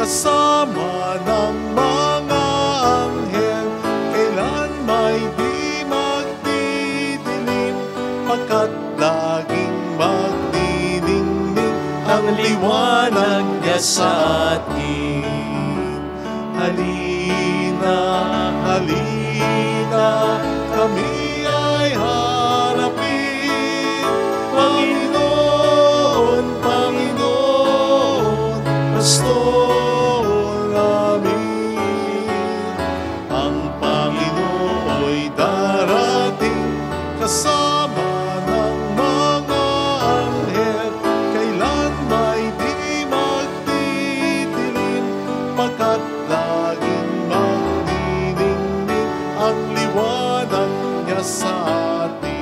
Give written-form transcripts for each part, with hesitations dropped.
kasama ng mga anghel, kailan may di magdidilim, pagkat laging magdidingding ang liwanag niya sa atin. Halina, halina, kami ay harapin. Panginoon, Panginoon, Pastor namin. Ang Panginoo'y darating kasama ng mga anghel, kailan may di magdidilim, pagkat laging magdidingding ang liwanag niya sa atin.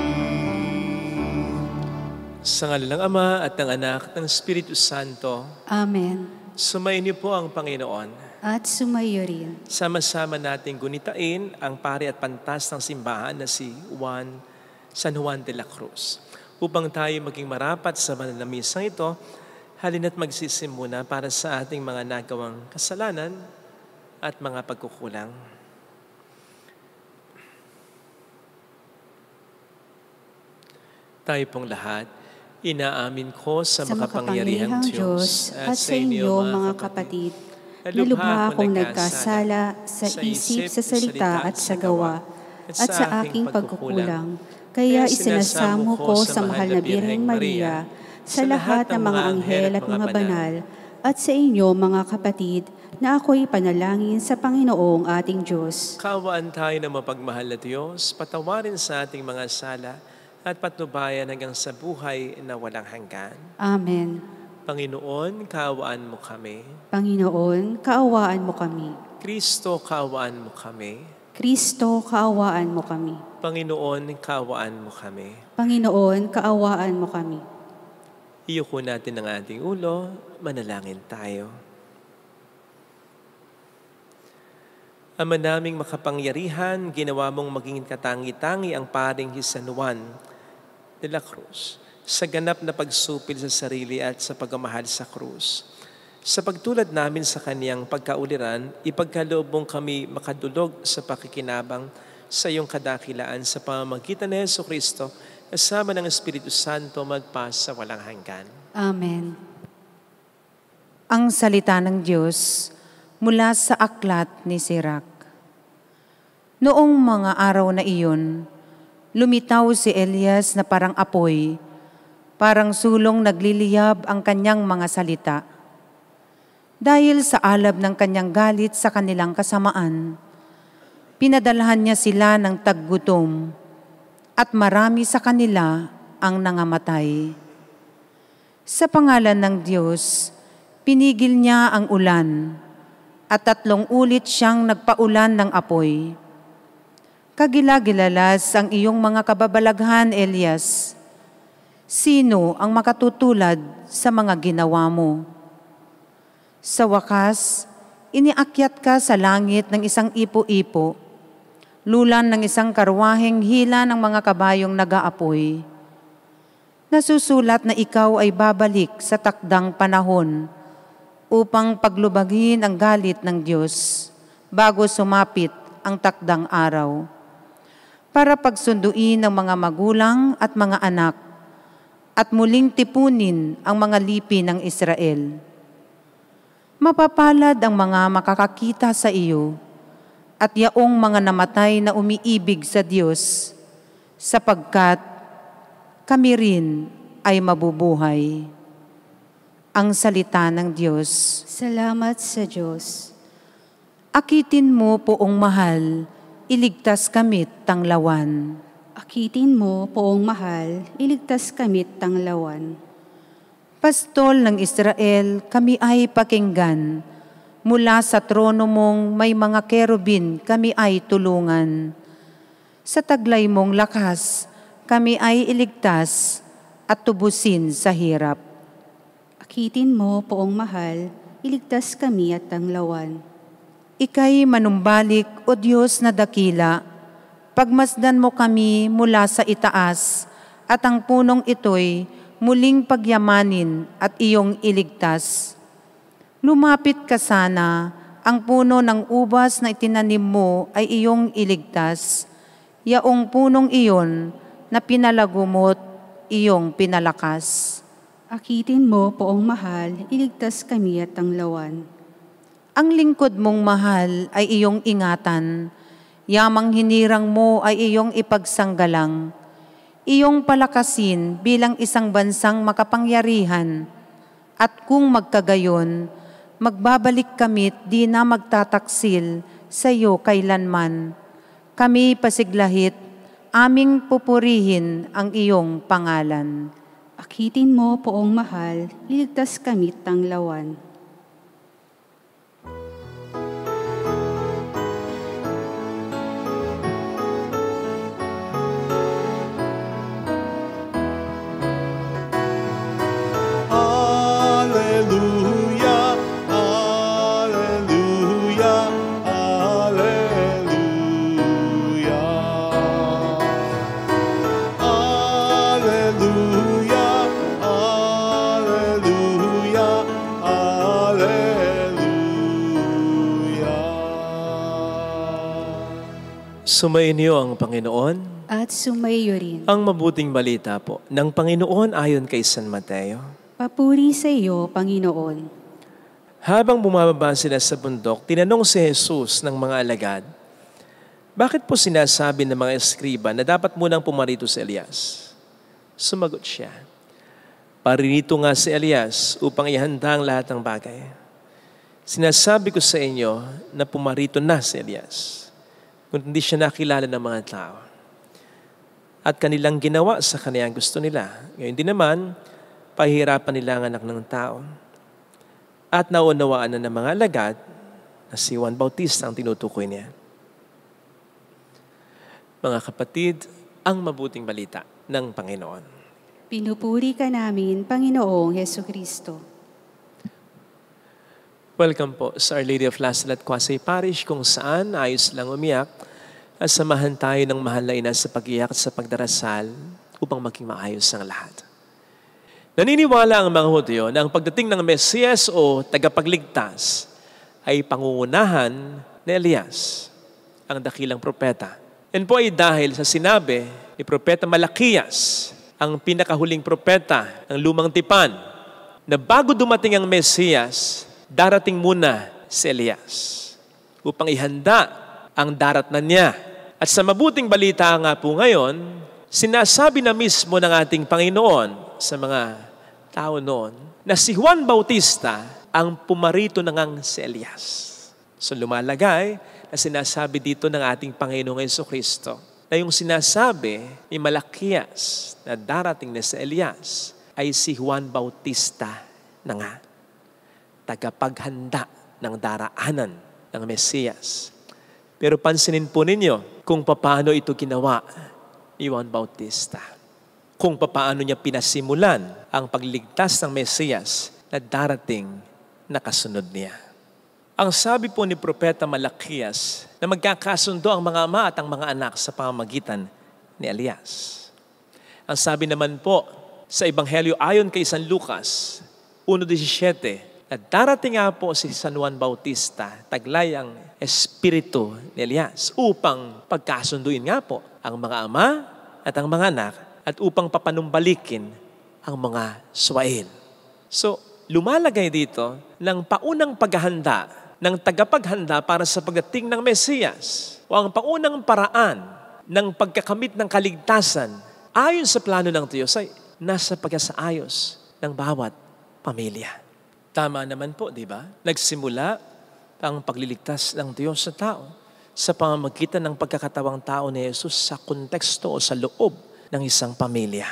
Sa ngalan ng Ama at ng Anak at ng Espiritu Santo. Amen. Sumayin niyo po ang Panginoon. At sumayo rin. Sama-sama nating gunitain ang pari at pantas ng simbahan na si San Juan de la Cruz. Upang tayo maging marapat sa banal na misang ito, halina't magsisimuna para sa ating mga nagawang kasalanan at mga pagkukulang. Tayo pong lahat, inaamin ko sa makapangyarihang Diyos at sa inyo mga kapatid, na lubha akong nagkasala sa isip, sa salita at sa gawa, at sa aking pagkukulang. Kaya isinasamo ko sa mahal na Birheng Maria, sa lahat ng mga anghel at mga banal, at sa inyo mga kapatid, na ako'y panalangin sa Panginoong ating Diyos. Kaawaan tayo ng mapagmahal na Diyos, patawarin sa ating mga sala, at patnubayan hanggang sa buhay na walang hanggan. Amen. Panginoon, kaawaan mo kami. Panginoon, kaawaan mo kami. Kristo, kaawaan mo kami. Kristo, kaawaan mo kami. Panginoon, kaawaan mo kami. Panginoon, kaawaan mo kami. Iyuko natin ang ating ulo, manalangin tayo. Ama naming makapangyarihan, ginawa mong maging katangi-tangi ang paring San Juan de la Cruz sa ganap na pagsupil sa sarili at sa pagmamahal sa krus. Sa pagtulad namin sa kaniyang pagkauliran, ipagkaloob mong kami makadulog sa pakikinabang sa iyong kadakilaan sa pamamagitan ni Jesucristo, kasama ng Espiritu Santo magpas sa walang hanggan. Amen. Ang salita ng Diyos mula sa aklat ni Sirach. Noong mga araw na iyon, lumitaw si Elias na parang apoy, parang sulong nagliliyab ang kanyang mga salita. Dahil sa alab ng kanyang galit sa kanilang kasamaan, pinadalhan niya sila ng taggutom, at marami sa kanila ang nangamatay. Sa pangalan ng Diyos, pinigil niya ang ulan, at 3 ulit siyang nagpaulan ng apoy. Kagila-gilalas ang iyong mga kababalaghan, Elias. Sino ang makatutulad sa mga ginawa mo? Sa wakas, iniakyat ka sa langit ng isang ipo-ipo, lulan ng isang karwaheng hila ng mga kabayong nag-aapoy. Nasusulat na ikaw ay babalik sa takdang panahon upang paglubagin ang galit ng Diyos bago sumapit ang takdang araw. para pagsunduin ng mga magulang at mga anak at muling tipunin ang mga lipi ng Israel. Mapapalad ang mga makakakita sa iyo at yaong mga namatay na umiibig sa Diyos, sapagkat kami rin ay mabubuhay. Ang salita ng Diyos. Salamat sa Diyos. Akitin mo, Poong mahal, iligtas kamit tanglawan. Akitin mo, Poong mahal, iligtas kamit tanglawan. Pastol ng Israel, kami ay pakinggan. Mula sa trono mong may mga kerubin, kami ay tulungan. Sa taglay mong lakas, kami ay iligtas at tubusin sa hirap. Akitin mo, Poong mahal, iligtas kami at tanglawan. Ika'y manumbalik, O Diyos na dakila, pagmasdan mo kami mula sa itaas, at ang punong ito'y muling pagyamanin at iyong iligtas. Lumapit ka sana, ang puno ng ubas na itinanim mo ay iyong iligtas. Yaong punong iyon na pinalagumot, iyong pinalakas. Akitin mo, Poong mahal, iligtas kami at tanglawan. Ang lingkod mong mahal ay iyong ingatan, yamang hinirang mo ay iyong ipagsanggalang. Iyong palakasin bilang isang bansang makapangyarihan, at kung magkagayon, magbabalik kami't di na magtataksil sa iyo kailanman. Kami pasiglahit, aming pupurihin ang iyong pangalan. Akitin mo, Poong mahal, iligtas kami't tanglawan. Sumainyo ang Panginoon. At sumaiyo rin. Ang mabuting balita po ng Panginoon ayon kay San Mateo. Papuri sa iyo, Panginoon. Habang bumababa sila sa bundok, tinanong si Jesus ng mga alagad, bakit po sinasabi ng mga eskriba na dapat munang pumarito si Elias? Sumagot siya, paririto nga si Elias upang ihanda ang lahat ng bagay. Sinasabi ko sa inyo na pumarito na si Elias, kung hindi siya nakilala ng mga tao. At kanilang ginawa sa kaniyang gusto nila. Ngayon din naman, pahihirapan nila ang anak ng tao. At naunawaan na ng mga alagad na si Juan Bautista ang tinutukoy niya. Mga kapatid, ang mabuting balita ng Panginoon. Pinupuri ka namin, Panginoong Hesukristo. Welcome po sa Our Lady of Lasal at Quasay Parish, kung saan ayos lang umiyak at samahan tayo ng mahal na ina sa pag-iyak at sa pagdarasal upang maging maayos ang lahat. Naniniwala ang mga Hudyo na ang pagdating ng Mesiyas o tagapagligtas ay pangungunahan ni Elias, ang dakilang propeta. Yan po ay dahil sa sinabi ni Propeta Malakias, ang pinakahuling propeta ng Lumang Tipan, na bago dumating ang Mesiyas, darating muna si Elias upang ihanda ang daratnan niya. At sa mabuting balita nga po ngayon, sinasabi na mismo ng ating Panginoon sa mga tao noon na si Juan Bautista ang pumarito na ngang si Elias. So lumalagay na sinasabi dito ng ating Panginoong Jesucristo na yung sinasabi ni Malakias na darating na si Elias ay si Juan Bautista na nga, tagapaghanda ng daraanan ng Mesiyas. Pero pansinin po ninyo kung paano ito ginawa ni Juan Bautista. Kung paano niya pinasimulan ang pagligtas ng Mesiyas na darating na kasunod niya. Ang sabi po ni Propeta Malakias na magkakasundo ang mga ama at ang mga anak sa pamamagitan ni Elias. Ang sabi naman po sa Ebanghelyo ayon kay San Lucas 1:17, At darating nga po si San Juan Bautista, taglay ang espiritu ni Elias, upang pagkasunduin nga po ang mga ama at ang mga anak, at upang papanumbalikin ang mga Swail. So, lumalagay dito ng paunang paghahanda ng tagapaghanda para sa pagdating ng Mesiyas, o ang paunang paraan ng pagkakamit ng kaligtasan ayon sa plano ng Diyos ay nasa pagkasaayos ng bawat pamilya. Tama naman po, di ba? Nagsimula ang pagliligtas ng Diyos sa tao sa pamamagitan ng pagkakatawang tao ni Jesus sa konteksto o sa loob ng isang pamilya.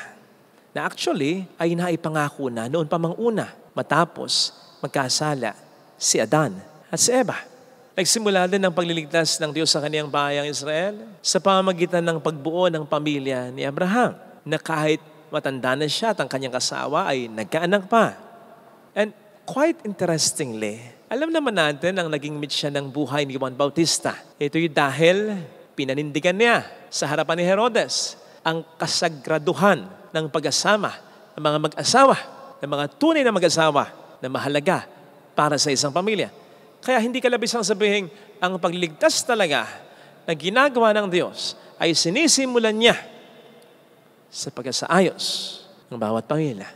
Na actually ay naipangako na noon pa mang una matapos magkasala si Adan at si Eva. Nagsimula din ang pagliligtas ng Diyos sa kaniyang bayang Israel sa pamamagitan ng pagbuo ng pamilya ni Abraham, na kahit matanda na siya at ang kanyang asawa ay nagkaanak pa. And quite interestingly, alam naman natin ang naging mitya ng buhay ni Juan Bautista. Ito'y dahil pinanindigan niya sa harapan ni Herodes ang kasagraduhan ng pag-asama ng mga mag-asawa, ng mga tunay na mag-asawa na mahalaga para sa isang pamilya. Kaya hindi kalabisang sabihin, ang pagliligtas talaga na ginagawa ng Diyos ay sinisimulan niya sa pag-asaayos ng bawat pamilya.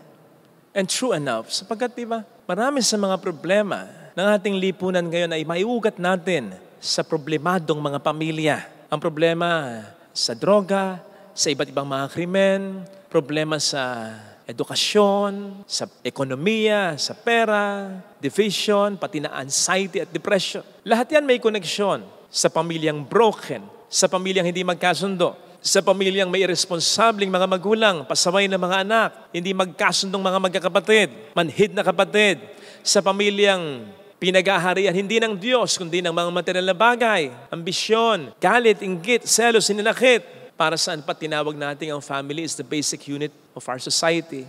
And true enough, sapagkat diba, marami sa mga problema ng ating lipunan ngayon ay maiugat natin sa problemadong mga pamilya. Ang problema sa droga, sa iba't ibang mga krimen, problema sa edukasyon, sa ekonomiya, sa pera, division, pati na anxiety at depression. Lahat yan may koneksyon sa pamilyang broken, sa pamilyang hindi magkasundo, sa pamilyang may irresponsabling mga magulang, pasaway na mga anak, hindi magkasundong mga magkakapatid, manhid na kapatid, sa pamilyang pinag-aharian hindi ng Diyos, kundi ng mga material na bagay, ambisyon, galit, inggit, selos, sinilakit. Para saan pa tinawag natin ang family is the basic unit of our society.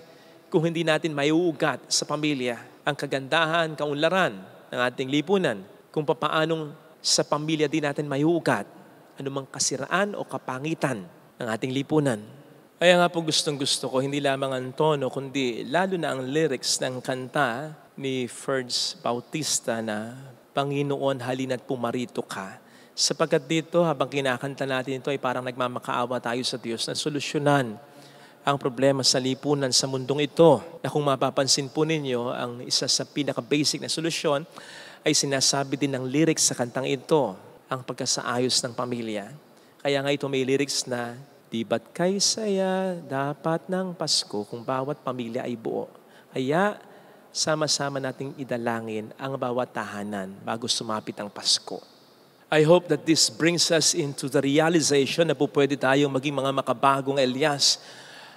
Kung hindi natin maiuugat sa pamilya ang kagandahan, kaunlaran ng ating lipunan, kung papaanong sa pamilya din natin maiuugat anumang kasiraan o kapangitan ng ating lipunan. Kaya nga po gustong-gusto ko, hindi lamang ang tono, kundi lalo na ang lyrics ng kanta ni Ferds Bautista na Panginoon, halina't pumarito ka. Sapagkat dito, habang kinakanta natin ito, ay parang nagmamakaawa tayo sa Diyos na solusyonan ang problema sa lipunan sa mundong ito. Na kung mapapansin po ninyo, ang isa sa pinaka-basic na solusyon ay sinasabi din ng lyrics sa kantang ito, ang pagkasaayos ng pamilya. Kaya nga ito may lyrics na, di ba't kay saya dapat ng Pasko kung bawat pamilya ay buo. Kaya sama-sama nating idalangin ang bawat tahanan bago sumapit ang Pasko. I hope that this brings us into the realization na po pwede tayong maging mga makabagong Elias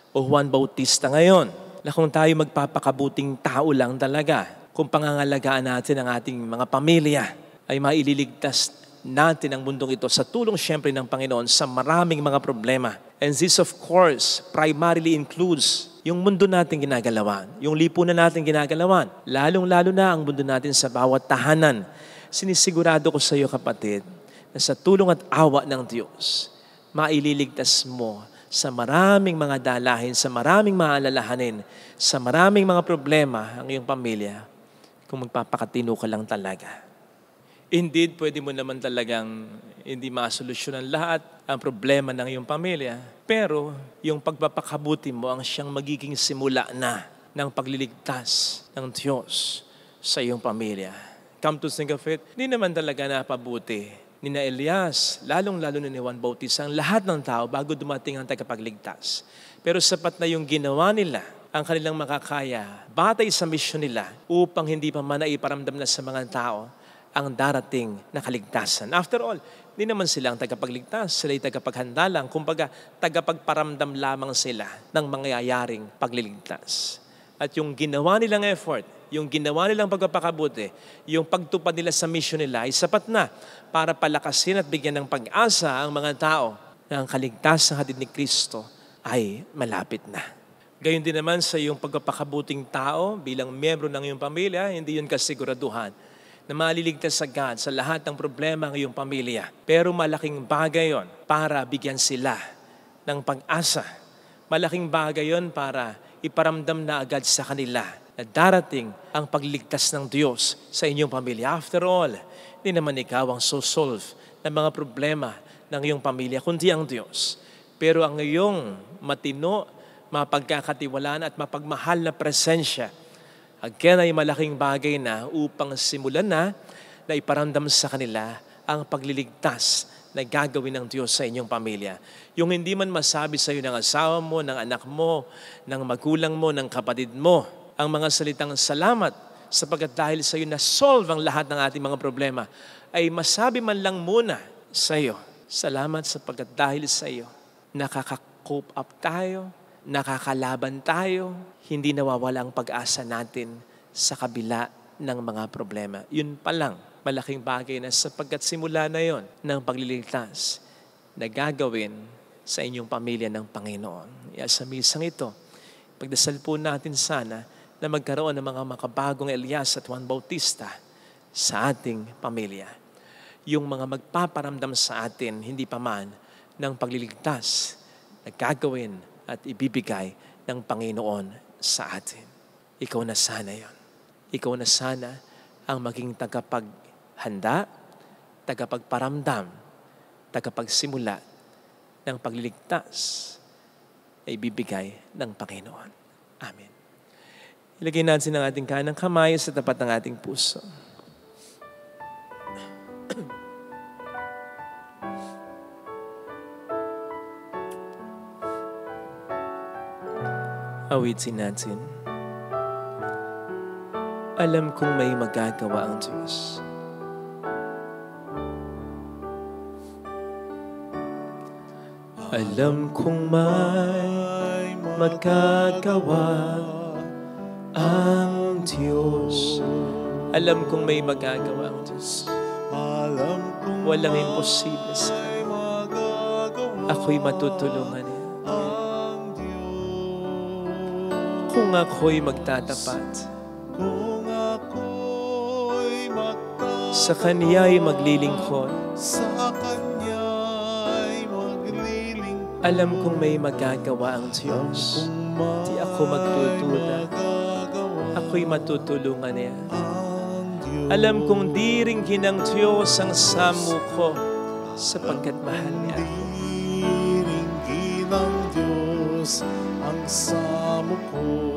o Juan Bautista ngayon. Na kung tayo magpapakabuting tao lang talaga, kung pangangalagaan natin ang ating mga pamilya, ay maililigtas natin ang mundong ito sa tulong siyempre ng Panginoon sa maraming mga problema. And this of course primarily includes yung mundo natin ginagalawan, yung lipunan natin ginagalawan, lalong-lalo na ang mundo natin sa bawat tahanan. Sinisigurado ko sa iyo, kapatid, na sa tulong at awa ng Diyos, maililigtas mo sa maraming mga dalahin, sa maraming maalalahanin, sa maraming mga problema ang iyong pamilya kung magpapakatino ka lang talaga. Indeed, pwede mo naman talagang hindi masolusyonan lahat ang problema ng iyong pamilya, pero yung pagpapakabuti mo ang siyang magiging simula na ng pagliligtas ng Diyos sa iyong pamilya. Come to think of it, hindi naman talaga napabuti ni na Elias, lalong-lalo na ni Juan Bautista, ang lahat ng tao bago dumating ang tagapagligtas. Pero sapat na yung ginawa nila, ang kanilang makakaya, batay sa misyon nila, upang hindi pa man naiparamdam na sa mga tao ang darating na kaligtasan. After all, hindi naman sila ang tagapagligtas, sila ay tagapaghanda lang, kumbaga tagapagparamdam lamang sila ng mangyayaring pagliligtas. At yung ginawa nilang effort, yung ginawa nilang pagpapakabuti, yung pagtupad nila sa mission nila ay sapat na para palakasin at bigyan ng pag-asa ang mga tao na ang kaligtasang hatid ni Kristo ay malapit na. Gayon din naman sa iyong pagpapakabuting tao bilang miyembro ng iyong pamilya, hindi yun kasiguraduhan na maliligtas sa God sa lahat ng problema ng iyong pamilya. Pero malaking bagay yon para bigyan sila ng pag-asa. Malaking bagay yon para iparamdam na agad sa kanila na darating ang pagliligtas ng Diyos sa inyong pamilya. After all, hindi naman ikaw ang sosolve ng mga problema ng iyong pamilya, kundi ang Diyos. Pero ang iyong matino, mapagkakatiwalaan at mapagmahal na presensya, again ay malaking bagay na upang simulan na iparamdam sa kanila ang pagliligtas na gagawin ng Diyos sa inyong pamilya. Yung hindi man masabi sa iyo ng asawa mo, ng anak mo, ng magulang mo, ng kapatid mo, ang mga salitang salamat sapagkat dahil sa iyo na-solve ang lahat ng ating mga problema, ay masabi man lang muna sa iyo, salamat sapagkat dahil sa iyo, nakaka-cope up tayo, nakakalaban tayo, hindi nawawala ang pag-asa natin sa kabila ng mga problema. Yun pa lang, malaking bagay na sapagkat simula na yon ng pagliligtas na gagawin sa inyong pamilya ng Panginoon. Sa misang ito, pagdasal po natin sana na magkaroon ng mga makabagong Elias at Juan Bautista sa ating pamilya. Yung mga magpaparamdam sa atin, hindi pa man, ng pagliligtas na gagawin at ibibigay ng Panginoon sa atin. Ikaw na sana yon. Ikaw na sana ang maging tagapaghanda, tagapagparamdam, tagapagsimula ng pagliligtas na ibibigay ng Panginoon. Amen. Ilagay natin ang ating kanang kamay sa tapat ng ating puso. Awitin natin. Alam kong may magagawa ang Diyos. Alam kong may magagawa ang Diyos. Alam kong may magagawa ang Diyos. Walang imposible sa Kanya. Ako'y matutulungan niya. Kung ako'y magtatapat, sa Kanya'y maglilingkod, alam kong may magagawa ang Diyos. Di ako magtutuda. Ako'y matutulungan niya. Alam kong di ringin ng Diyos ang samu ko sapagkat mahal niya ako.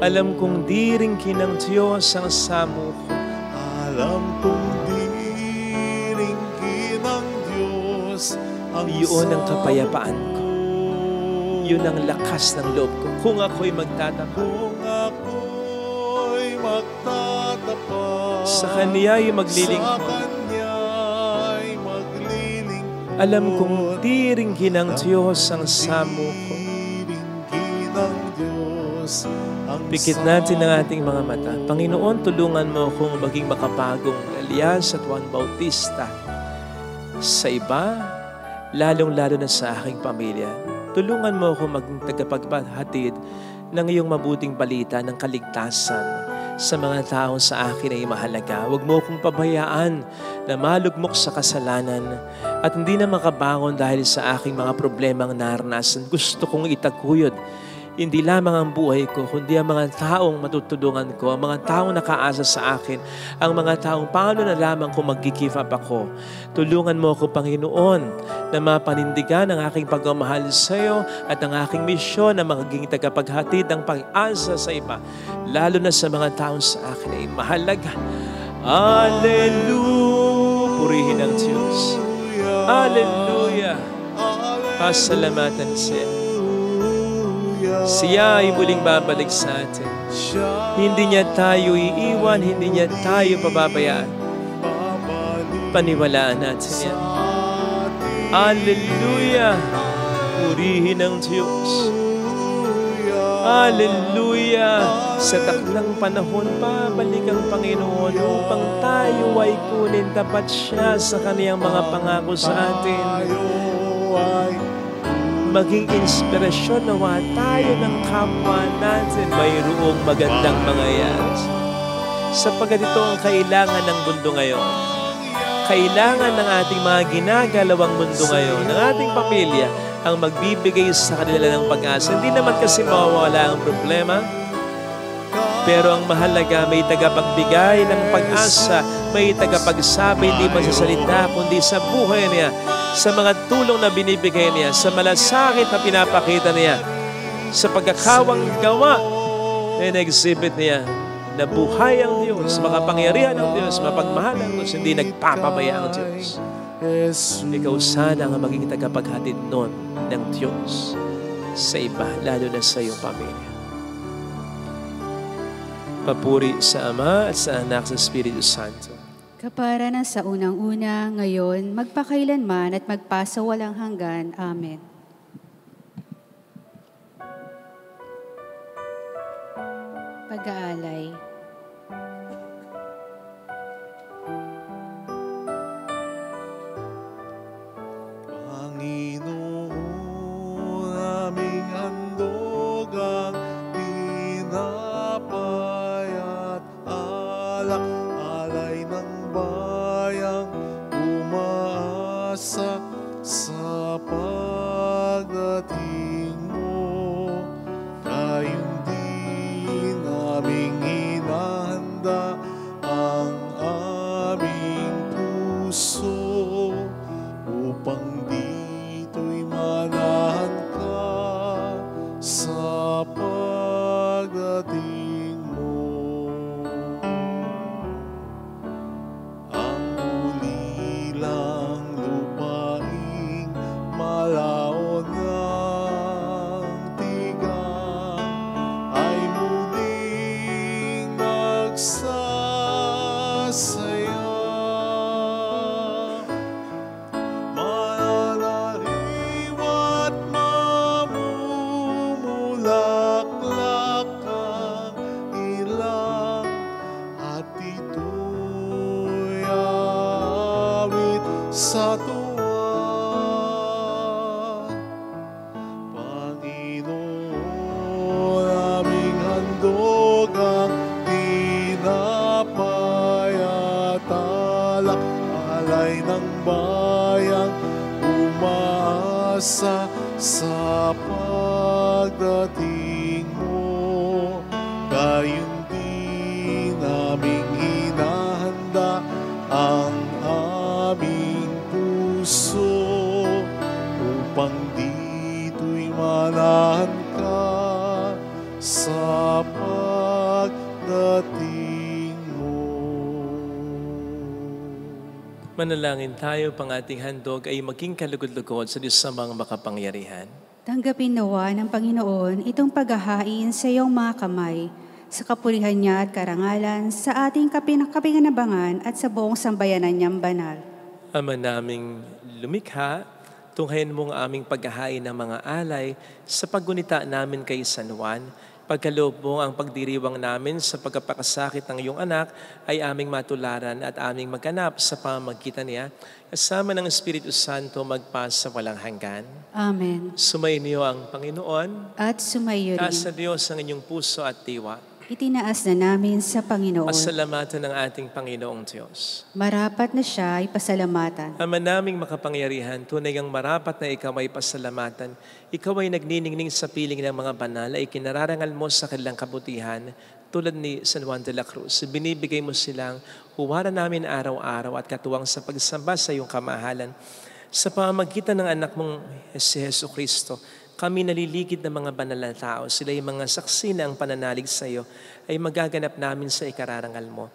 Alam kong di ringin ng Diyos ang samu ko. Alam kong di ringin ng Diyos ang yun ang kapayapaan ko. Yun ang lakas ng loob ko. Kung ako'y magtatapat, sa Kanya'y maglilingkod, alam kong di ringin ng Diyos ang samu ko. Pikit natin ang ating mga mata. Panginoon, tulungan mo akong maging makapagong Elias at Juan Bautista sa iba, lalong-lalo na sa aking pamilya. Tulungan mo akong maging tagapaghatid ng iyong mabuting balita ng kaligtasan sa mga taong sa akin ay mahalaga. Huwag mo akong pabayaan na malugmok sa kasalanan at hindi na makabangon dahil sa aking mga problemang naranasan. Gusto kong itaguyod hindi lamang ang buhay ko, kundi ang mga taong matutulungan ko, ang mga taong nakaasa sa akin, ang mga taong paano na lamang kung mag-give up ako. Tulungan mo ako, Panginoon, na mapanindigan ang aking pagmamahal sa iyo at ang aking misyon na magiging tagapaghatid ng pag-asa sa iba, lalo na sa mga taong sa akin ay mahalaga. Hallelujah! Purihin ang Diyos. Hallelujah! Pasalamatan siya. Siya ay muling babalik sa atin. Hindi niya tayo iiwan, hindi niya tayo pababayaan. Paniwalaan natin yan. Hallelujah! Purihin ang Diyos. Hallelujah! Sa takdang panahon, babalik ang Panginoon upang tayo ay kunin tapat siya sa Kaniyang mga pangako sa atin. Maging inspirasyon nawa tayo ng kapwa natin mayroong magandang mangyayari. Sapagkat ito ang kailangan ng mundo ngayon. Kailangan ng ating mga ginagalawang mundo ngayon, ng ating pamilya, ang magbibigay sa kanila ng pag-asa. Hindi naman kasi mawawala ang problema, Pero ang mahalaga, may tagapagbigay ng pag-asa, may tagapagsabi, hindi man sa salita, kundi sa buhay niya, sa mga tulong na binibigay niya, sa malasakit na pinapakita niya, sa pagkakawang gawa na in-exhibit niya, na buhay ang Diyos, makapangyarihan ang Diyos, mapagmahal ang Diyos, hindi nagpapabaya ang Diyos. Ikaw sana ang maging tagapaghatid nun ng Diyos sa iba, lalo na sa iyong pamilya. Papuri sa Ama at sa Anak sa Espiritu Santo. Kapara na sa unang-una, ngayon, magpakailanman at magpasawalang hanggan. Amen. Pag-aalay. Panginoon, aming handog ang tinapay at alak, alay ng bayang umaasa sa pagdating mo. Gayon din aming hinahanda ang aming puso upang dito'y manahan ka sa pagdating mo. Ang ulilang lupaing malaon ng tigang ay muling magsasaya. Mananariwa't mamumulaklak ang ilang at ito'y awit sa tuwa. Panginoon, aming handog ang tinapay at alak, alay ng bayang umaasa sa pagdating mo. Gayon din aming hinahanda ang aming puso upang dito'y manahan ka sa pagdating mo. Manalangin tayo, pang ating handog ay maging kalugod-lugod sa Diyos sa mga makapangyarihan. Tanggapin nawa ng Panginoon itong paghahain sa iyong mga kamay, sa kapurihan niya at karangalan, sa ating kapinganabangan at sa buong sambayanan niyang banal. Ama naming lumikha, tunghayan mo ang aming paghahain ng mga alay sa paggunita namin kay San Juan. Pagkaloob mo ang pagdiriwang namin sa pagkapakasakit ng iyong anak ay aming matularan at aming magganap sa pamamagitan niya, kasama ng Espiritu Santo magpasa walang hanggan. Amen. Sumayin niyo ang Panginoon. At sumayo Taas rin. sa Diyos ang inyong puso at diwa. Itinaas na namin sa Panginoon. Pasalamatan ng ating Panginoong Diyos. Marapat na siya ay pasalamatan. Ama naming makapangyarihan, tunay ang marapat na ikaw ay pasalamatan. Ikaw ay nagniningning sa piling ng mga banal, ay kinararangal mo sa kanilang kabutihan, tulad ni San Juan de la Cruz. Binibigay mo silang huwaran namin araw-araw at katuwang sa pagsamba sa iyong kamahalan. Sa pamamagitan ng anak mong si Jesu Kristo, kami naliligid ng mga banal na tao. Sila yung mga saksi na ang pananalig sa iyo ay magaganap namin sa ikararangal mo.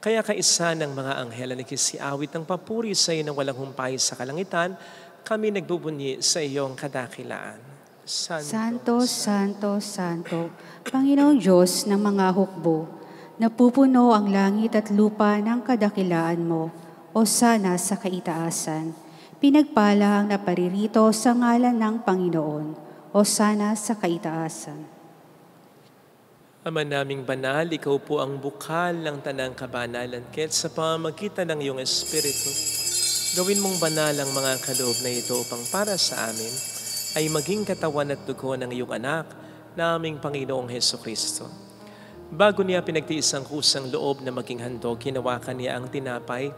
Kaya kaisa ng mga anghel na nagkisiawit ng papuri sa iyo ng walang humpay sa kalangitan, kami nagbubunyi sa iyong kadakilaan. Santo, Santo, Santo, Panginoong Diyos ng mga hukbo, napupuno ang langit at lupa ng kadakilaan mo, o sana sa kaitaasan. Pinagpala ang naparirito sa ngalan ng Panginoon, o sana sa kaitaasan. Ama naming banal, ikaw po ang bukal ng tanang kabanalan, kaya't sa pamamagitan ng iyong Espiritu, gawin mong banal ang mga kaloob na ito upang para sa amin ay maging katawan at dugo ng iyong anak na aming Panginoong Heso Kristo. Bago niya pinagtiis ang kusang loob na maging handog, hinawakan niya ang tinapay,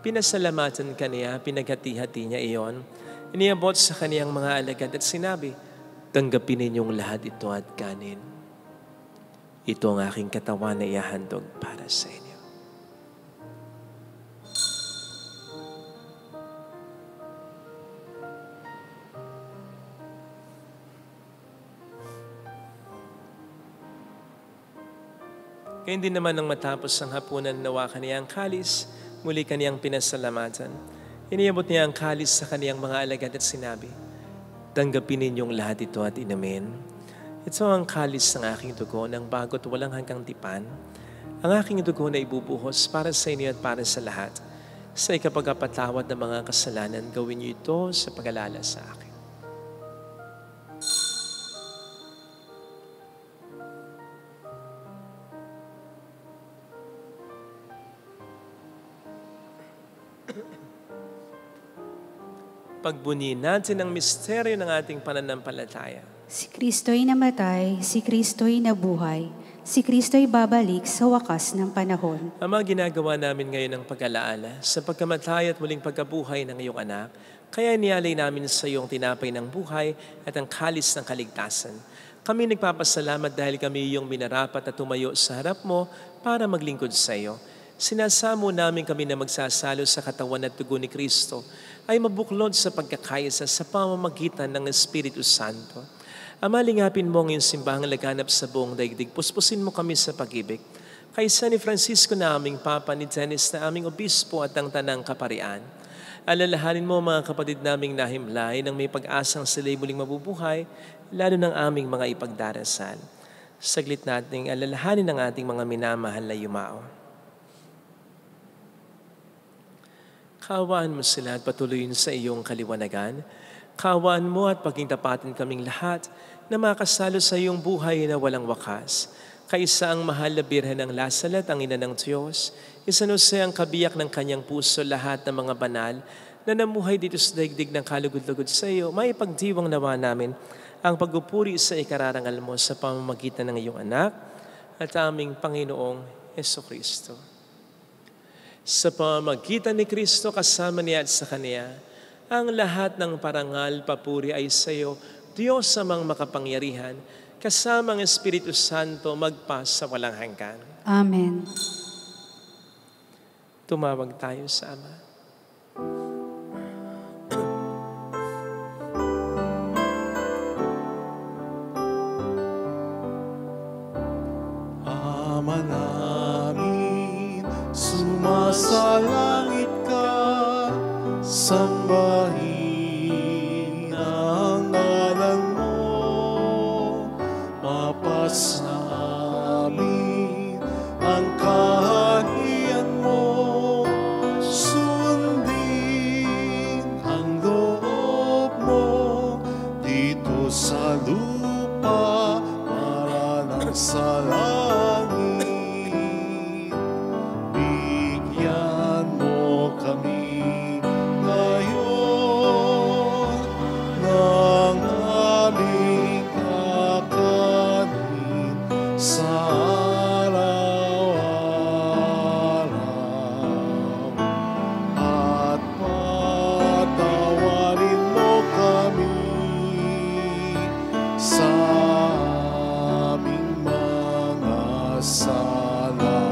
pinasalamatan kaniya, pinaghati-hati niya iyon, iniabot sa kaniyang mga alagad at sinabi, tanggapin ninyong lahat ito at kanin. Ito ang aking katawan na ihahandog para sa inyo. Kaya hindi naman nang matapos ang hapunan, nawa kaniyang kalis, muli kaniyang pinasalamatan. Iniabot niya ang kalis sa kaniyang mga alagad at sinabi, tanggapin ninyong lahat ito at inumin. Ito ang kalis ng aking dugo ng bago't walang hanggang tipan. Ang aking dugo na ibubuhos para sa inyo at para sa lahat. Sa ikapagpatawad ng mga kasalanan, gawin niyo ito sa pag-alala sa akin. Pagbunihin natin ang misteryo ng ating pananampalataya. Si Kristo'y namatay, si Kristo'y nabuhay, si Kristo'y babalik sa wakas ng panahon. Ama, ginagawa namin ngayon ang pag-alaala sa pagkamatay at muling pagkabuhay ng iyong anak, kaya nialay namin sa iyong tinapay ng buhay at ang kalis ng kaligtasan. Kami nagpapasalamat dahil kami iyong minarapat at tumayo sa harap mo para maglingkod sa iyo. Sinasamo namin kami na magsasalo sa katawan at dugo ni Kristo ay mabuklod sa pagkakaisa sa pamamagitan ng Espiritu Santo. Ama, lingapin mo ang iyong simbahang laganap sa buong daigdig. Puspusin mo kami sa pag-ibig. Kay San Francisco na aming Papa, ni Dennis na aming Obispo at ang Tanang Kaparian. Alalahanin mo mga kapatid naming nahimlay nang may pag-asang sila'y muling mabubuhay, lalo ng aming mga ipagdarasal. Saglit nating alalahanin ang ating mga minamahal na yumao. Kaawaan mo sila at patuloyin sa iyong kaliwanagan. Kaawaan mo at pagingtapatin kaming lahat na makasalo sa iyong buhay na walang wakas. Kaisa ang mahal na Birhen ng Lasalet, ang ina ng Diyos, isanuse ang kabiyak ng kanyang puso lahat ng mga banal na namuhay dito sa daigdig ng kalugod-lugod sa iyo. Maipagdiwang nawa namin ang pagpupuri sa ikararangal mo sa pamamagitan ng iyong anak at aming Panginoong Jesucristo. Sa pamamagitan ni Kristo kasama niya at sa Kanya, ang lahat ng parangal, papuri ay sa iyo, Diyos amang makapangyarihan, kasama ang Espiritu Santo magpa sa walang hanggan. Amen. Tumawag tayo sa Ama. Ama namin, sumasalangit ka, sambahin ang ngalan mo, mapasamin ang kaharian mo, sundin ang loob mo dito sa lupa para nang sa langit. Bigyan mo kami ngayon ng aming kakanin sa araw-araw at patawarin mo kami sa aming mga sala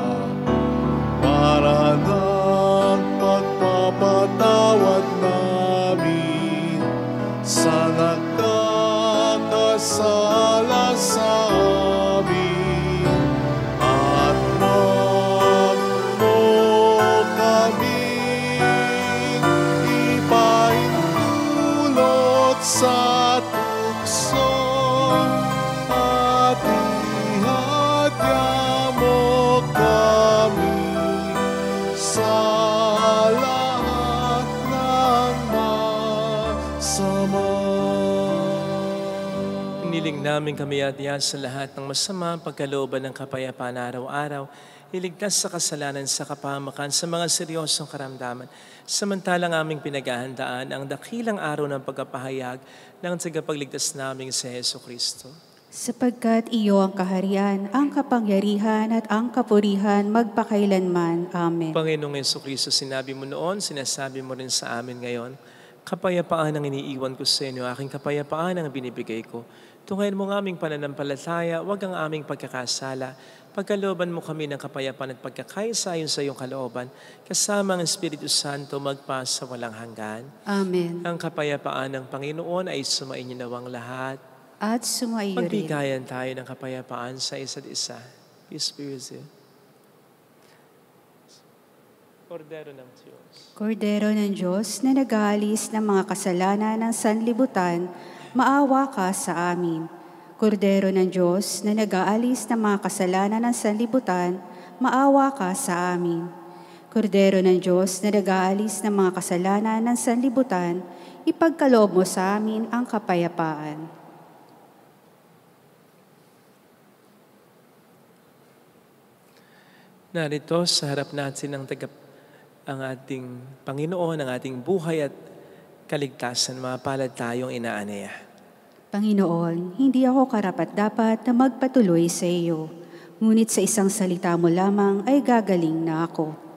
para ng pagpapatawad namin sa nagkakasala sa amin at wag mo kaming ipaintulot sa tukso at ihadya mo kami sa lahat ng masama. Iniling namin kami at sa lahat ng masama, pagkalooban ng kapayapaan araw-araw, iligtas sa kasalanan sa kapahamakan sa mga seryosong karamdaman. Samantalang aming pinaghahandaan ang dakilang araw ng pagkapahayag ng tagapagligtas naming si Jesucristo. Sapagkat iyo ang kaharian, ang kapangyarihan at ang kapurihan magpakailanman. Amen. Panginoong Jesucristo, sinabi mo noon, sinasabi mo rin sa amin ngayon, kapayapaan ang iniiwan ko sa inyo, aking kapayapaan ang binibigay ko. Tunghayin mo ang aming pananampalataya, huwag ang aming pagkakasala. Pagkalooban mo kami ng kapayapaan at pagkakaisa ayon sa iyong kalooban, kasama ang Espiritu Santo magpa sa walang hanggan. Amen. Ang kapayapaan ng Panginoon ay sumainyo nawang lahat. At sumaiyo rin. Magbigayan tayo ng kapayapaan sa isa't isa. Peace be with you. Kordero ng Diyos. Kordero ng Diyos na nag-aalis ng mga kasalanan ng sanlibutan, maawa ka sa amin. Kordero ng Diyos na nag-aalis ng mga kasalanan ng sanlibutan, maawa ka sa amin. Kordero ng Diyos na nag-aalis ng mga kasalanan ng sanlibutan, ipagkaloob mo sa amin ang kapayapaan. Narito sa harap natin ang ating Panginoon, ang ating buhay at kaligtasan. Mapalad tayong inaanaya. Panginoon, hindi ako karapat-dapat na magpatuloy sa iyo, ngunit sa isang salita mo lamang ay gagaling na ako.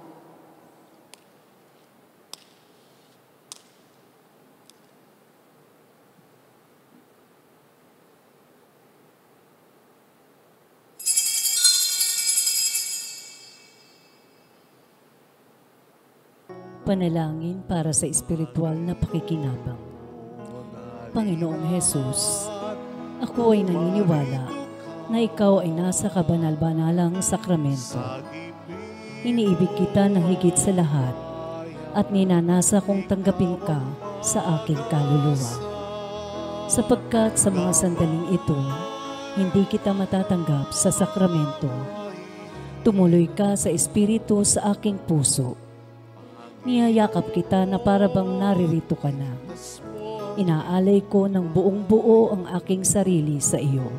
Panalangin para sa espiritual na pakikinabang. Panginoong Hesus, ako ay naniniwala na ikaw ay nasa kabanal-banalang sakramento. Iniibig kita ng higit sa lahat at ninanasa kong tanggapin ka sa aking kaluluwa. Sapagkat sa mga sandaling ito, hindi kita matatanggap sa sakramento. Tumuloy ka sa espiritu sa aking puso. Niyayakap kita na para bang naririto ka na. Inaalay ko ng buong buo ang aking sarili sa iyo.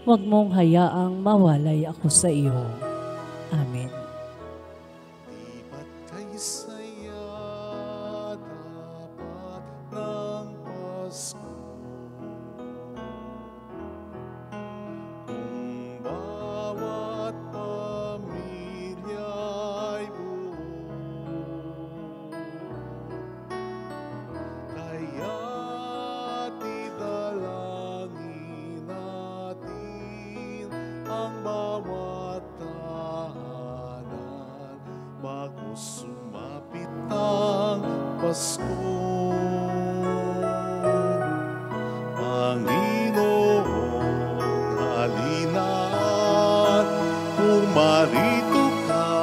Huwag mong hayaang mawalay ako sa iyo. Amen. Di ba't kay saya dapat ng Pasko? Kung bawat pamilya'y buo, kaya't idalangin natin ang bawat tahanan bago sumapit ang Pasko. Panginoon, halina't pumarito ka.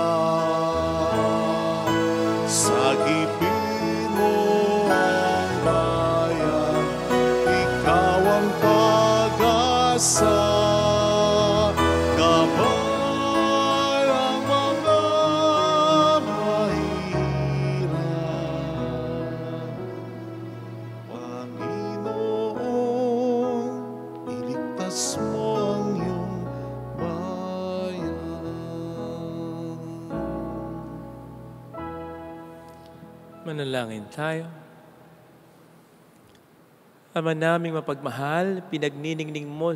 Sagipin mo ang bayan, ikaw ang pag-asa. Gabay ang mga mahirap. Panginoon, iligtas mo ang iyong bayan. Manalangin tayo. Ama naming mapagmahal, pinagniningning mo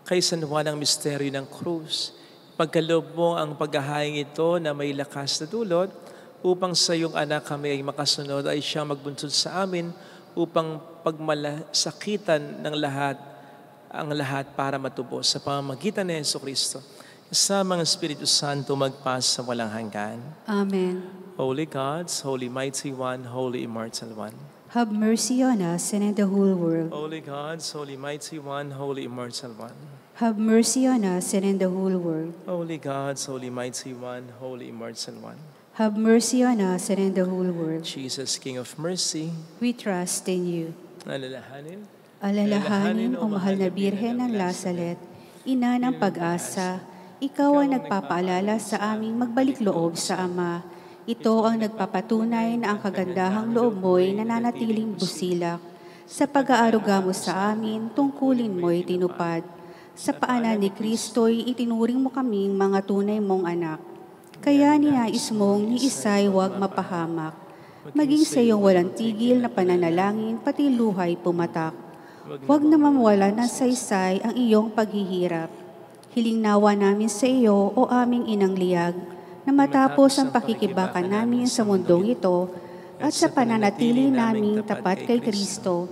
kay San Juan ang misteryo ng krus. Pagkaloob mo ang paghahaing ito na may lakas na dulot upang sa iyong anak kami ay makasunod ay siyang magbunsod sa amin upang pagmalasakitan ng ang lahat para matubos sa pamamagitan ni Jesucristo. Kasama ang Espiritu Santo magpas sa walang hanggan. Amen. Holy Gods, Holy Mighty One, Holy Immortal One. Have mercy on us and on the whole world. Holy Gods, Holy Mighty One, Holy Immortal One. Have mercy on us and on the whole world. Holy Gods, Holy Mighty One, Holy Immortal One. Have mercy on us and on the whole world. Jesus, King of Mercy, We trust in you. alalahanin. Alalahanin, o mahal na Birhen ng Lazaret, ina ng pag-asa, ikaw ang nagpapaalala sa aming magbalik loob sa Ama. Ito ang nagpapatunay na ang kagandahang loob mo'y nananatiling busilak. Sa pag-aaruga mo sa amin, tungkulin mo'y tinupad. Sa paanan ni Kristo'y itinuring mo kaming mga tunay mong anak. Kaya ninais mong ni isa'y huwag mapahamak. Maging sa iyong walang tigil na pananalangin, pati luhay pumatak. Huwag na mamawala ng saysay ang iyong paghihirap. Hiling nawa namin sa iyo, o aming inang liyag, na matapos ang pakikibakan namin sa mundong ito at sa pananatili naming tapat kay Kristo,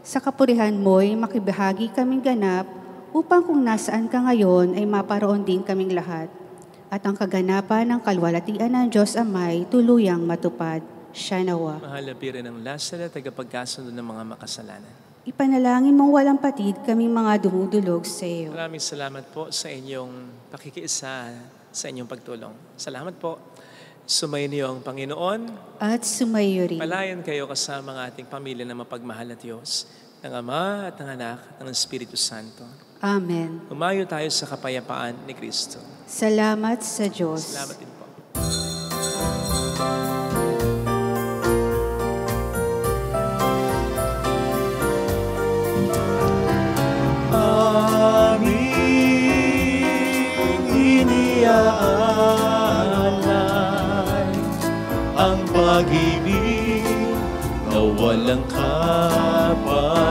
Sa kapurihan mo'y makibahagi kaming ganap upang kung nasaan ka ngayon ay maparoon din kaming lahat. At ang kaganapan ng kalwalatian ng Diyos Amay tuluyang matupad. Siya nawa. Mahal na birin ng Lasala, tagapagkasundo ng mga makasalanan. Ipanalangin mong walang patid kaming mga dumudulog sa iyo. Maraming salamat po sa inyong pakikiisa, sa inyong pagtulong. Salamat po. Sumayin niyo ang Panginoon. At sumayo rin. Palayan kayo kasama ng ating pamilya na mapagmahal na Diyos, ng Ama at ng Anak at ng Espiritu Santo. Amen. Umayo tayo sa kapayapaan ni Kristo. Salamat sa Diyos. Salamat din po. Aming iniaalay ang pag-ibig na walang kapantay.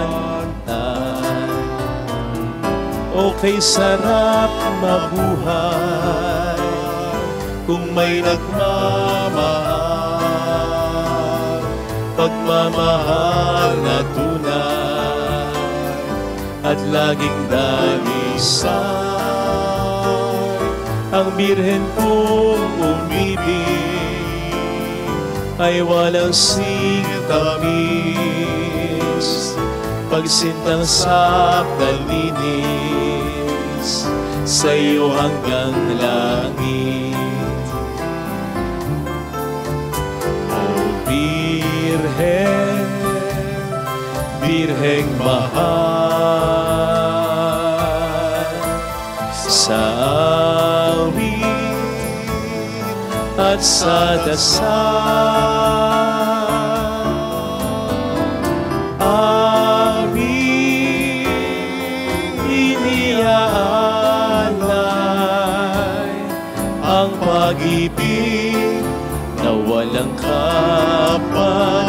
Okay, sarap mabuhay kung may nagmamahal, pagmamahal na tunay at laging danisay. Ang birhen kong umibig ay walang sintamis, pagsintang sakdal linis sa iyo hanggang langit. O Birhen, Birheng mahal, sa awit at sa dasal ang pag-ibig na walang kapalit.